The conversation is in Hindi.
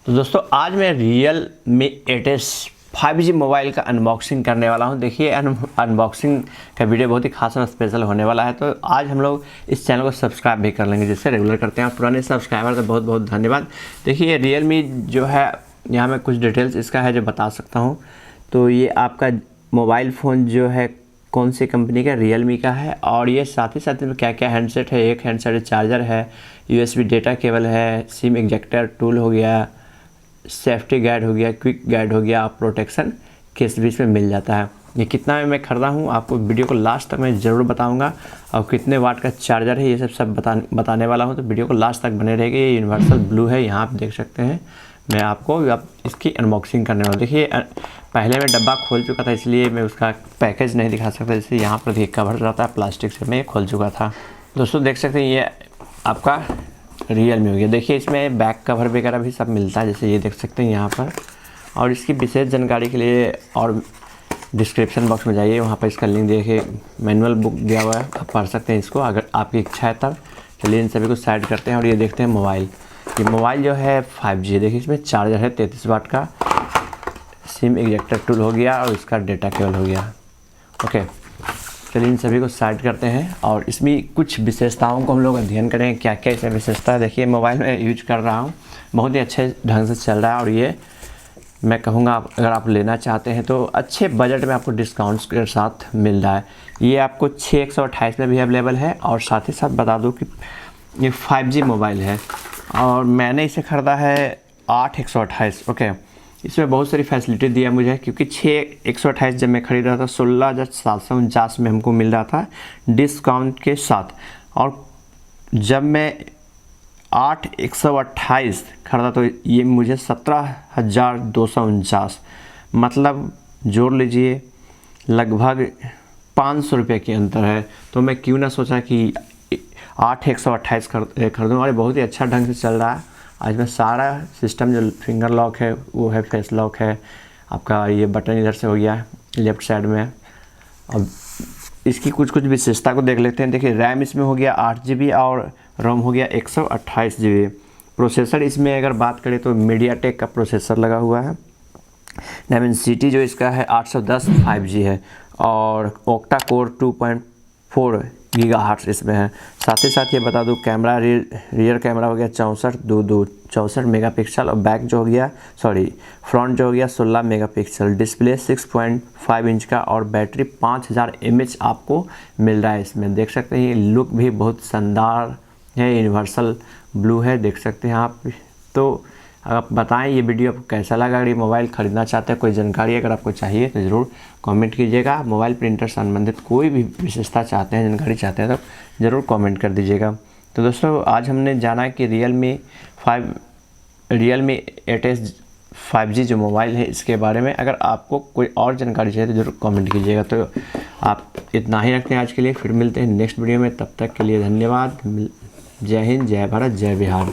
तो दोस्तों आज मैं Realme 8s 5G मोबाइल का अनबॉक्सिंग करने वाला हूं। देखिए अनबॉक्सिंग का वीडियो बहुत ही खास और स्पेशल होने वाला है। तो आज हम लोग इस चैनल को सब्सक्राइब भी कर लेंगे जिससे रेगुलर करते हैं। पुराने सब्सक्राइबर तो बहुत बहुत धन्यवाद। देखिए Realme जो है, यहाँ मैं कुछ डिटेल्स इसका है जो बता सकता हूँ। तो ये आपका मोबाइल फ़ोन जो है कौन सी कंपनी का, Realme का है। और ये साथ ही साथ में क्या क्या हैंडसेट है, एक हैंडसेट चार्जर है, USB डेटा केबल है, सिम इजेक्टर टूल हो गया, सेफ्टी गाइड हो गया, क्विक गाइड हो गया, प्रोटेक्शन केस भी इसमें मिल जाता है। ये कितना में मैं खरीदा हूँ आपको वीडियो को लास्ट तक मैं ज़रूर बताऊँगा। और कितने वाट का चार्जर है ये सब बताने वाला हूँ। तो वीडियो को लास्ट तक बने रहेगी। ये यूनिवर्सल ब्लू है, यहाँ आप देख सकते हैं। मैं आपको अब इसकी अनबॉक्सिंग करने वाला हूँ। देखिए पहले मैं डब्बा खोल चुका था इसलिए मैं उसका पैकेज नहीं दिखा सकता। इसलिए यहाँ पर देखिए कवर रहता है प्लास्टिक से, मैं ये खोल चुका था। दोस्तों देख सकते हैं ये आपका Realme हो गया। देखिए इसमें बैक कवर वगैरह भी सब मिलता है, जैसे ये देख सकते हैं यहाँ पर। और इसकी विशेष जानकारी के लिए और डिस्क्रिप्शन बॉक्स में जाइए, वहाँ पर इसका लिंक देखिए, मैनुअल बुक दिया हुआ है, आप पढ़ सकते हैं इसको अगर आपकी इच्छा है तब। चलिए इन सभी को साइड करते हैं और ये देखते हैं मोबाइल। ये मोबाइल जो है 5G है। देखिए इसमें चार्जर है 33 वाट का, सिम इजेक्टर टूल हो गया और इसका डेटा केबल हो गया। ओके, चलिए इन सभी को साइड करते हैं और इसमें कुछ विशेषताओं को हम लोग अध्ययन करें, क्या क्या इसमें विशेषता है। देखिए मोबाइल में यूज कर रहा हूँ, बहुत ही अच्छे ढंग से चल रहा है। और ये मैं कहूँगा अगर आप लेना चाहते हैं तो अच्छे बजट में आपको डिस्काउंट्स के साथ मिल रहा है। ये आपको 6128 में भी अवेलेबल है। और साथ ही साथ बता दूँ कि ये 5G मोबाइल है और मैंने इसे ख़रीदा है 8128। ओके, इसमें बहुत सारी फैसिलिटी दिया मुझे, क्योंकि 6128 जब मैं ख़रीद रहा था 16,749 में हमको मिल रहा था डिस्काउंट के साथ। और जब मैं 8128 ख़रीदा तो ये मुझे 17,249, मतलब जोड़ लीजिए लगभग 500 रुपये के अंतर है। तो मैं क्यों ना सोचा कि 8128 खरीदूँ। और बहुत ही अच्छा ढंग से चल रहा है। आज में सारा सिस्टम जो फिंगर लॉक है वो है, फेस लॉक है, आपका ये बटन इधर से हो गया लेफ़्ट साइड में। अब इसकी कुछ विशेषता को देख लेते हैं। देखिए रैम इसमें हो गया 8 GB और रोम हो गया 128 GB। प्रोसेसर इसमें अगर बात करें तो मीडियाटेक का प्रोसेसर लगा हुआ है। डायमेंसिटी जो इसका है 810 5G है और ऑक्टा कोर 2.4 गीगाहर्ट्ज़ इसमें है। साथ ही साथ ये बता दूँ कैमरा रियर कैमरा हो गया 64 मेगापिक्सल और बैक जो हो गया फ्रंट जो हो गया 16 मेगापिक्सल। डिस्प्ले 6.5 इंच का और बैटरी 5000 mAh आपको मिल रहा है इसमें। देख सकते हैं ये लुक भी बहुत शानदार है, यूनिवर्सल ब्लू है, देख सकते हैं आप। तो आप बताएं ये वीडियो आपको कैसा लगा। अगर ये मोबाइल ख़रीदना चाहते हैं, कोई जानकारी अगर आपको चाहिए तो ज़रूर कमेंट कीजिएगा। मोबाइल प्रिंटर से संबंधित कोई भी विशेषता चाहते हैं, जानकारी चाहते हैं तो ज़रूर कमेंट कर दीजिएगा। तो दोस्तों आज हमने जाना कि Realme 8s 5G जो मोबाइल है इसके बारे में। अगर आपको कोई और जानकारी चाहिए तो ज़रूर कमेंट कीजिएगा। तो आप इतना ही रखते हैं आज के लिए, फिर मिलते हैं नेक्स्ट वीडियो में। तब तक के लिए धन्यवाद। जय हिंद, जय भारत, जय बिहार।